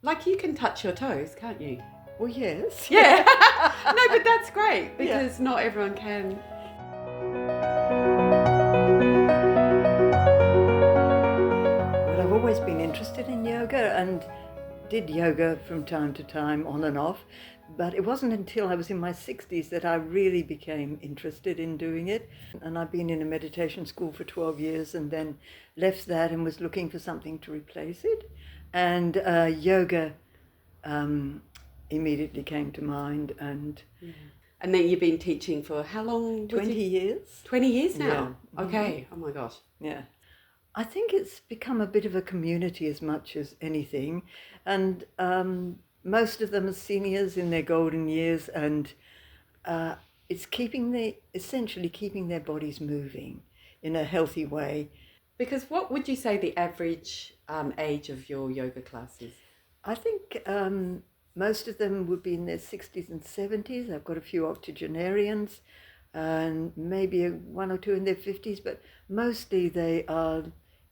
Like you can touch your toes, can't you? Well, yes. Yeah. No, but that's great because not everyone can. Well, I've always been interested in yoga and did yoga from time to time on and off, but it wasn't until I was in my 60s that I really became interested in doing it. And I've been in a meditation school for 12 years and then left that and was looking for something to replace it. And yoga immediately came to mind. And And then you've been teaching for how long? 20 years. 20 years now? Yeah. Okay. Oh my gosh. Yeah. I think it's become a bit of a community as much as anything. And most of them are seniors in their golden years, and it's essentially keeping their bodies moving in a healthy way. Because what would you say the average age of your yoga class is? I think most of them would be in their 60s and 70s. I've got a few octogenarians and maybe one or two in their 50s, but mostly they are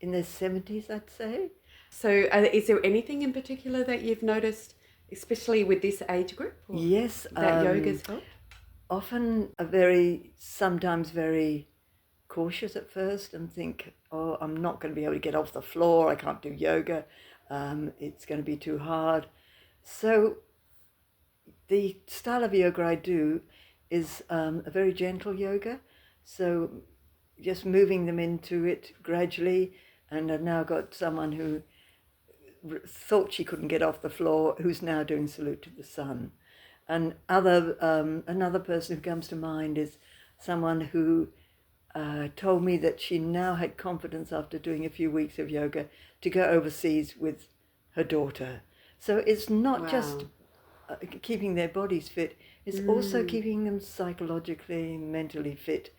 in their 70s, I'd say. So is there anything in particular that you've noticed, especially with this age group? Yes. That yoga's helped? Often sometimes very cautious at first and think, oh, I'm not going to be able to get off the floor, I can't do yoga, it's going to be too hard. So the style of yoga I do is a very gentle yoga, so just moving them into it gradually. And I've now got someone who thought she couldn't get off the floor who's now doing Salute to the Sun. And another person who comes to mind is someone who told me that she now had confidence after doing a few weeks of yoga to go overseas with her daughter. So it's not just keeping their bodies fit, it's also keeping them psychologically, mentally fit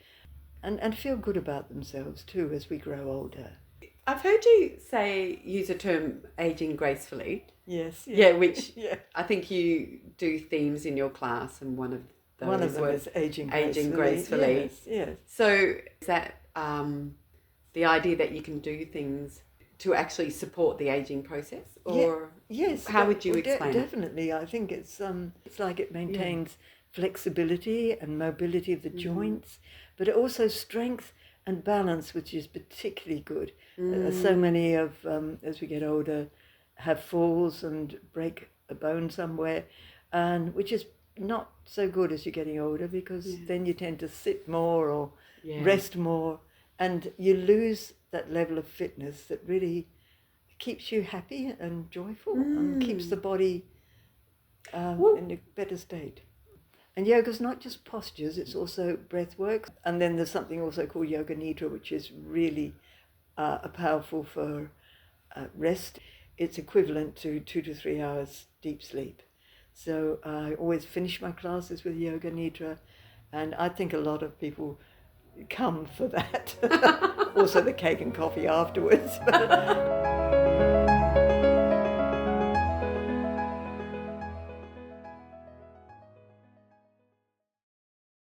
and feel good about themselves too as we grow older. I've heard you use the term aging gracefully. Yes. Yeah, which I think you do themes in your class, and one of those was aging gracefully. Yes. So is that the idea that you can do things to actually support the aging process, or yes? How would you explain it? Definitely, I think it's like it maintains flexibility and mobility of the joints, but also strength and balance, which is particularly good. So many of as we get older have falls and break a bone somewhere, and which is not so good as you're getting older, because then you tend to sit more or rest more, and you lose that level of fitness that really keeps you happy and joyful and keeps the body in a better state. And yoga's not just postures, it's also breath work. And then there's something also called Yoga Nidra, which is really powerful for rest. It's equivalent to 2 to 3 hours deep sleep. So I always finish my classes with Yoga Nidra, and I think a lot of people come for that. Also the cake and coffee afterwards.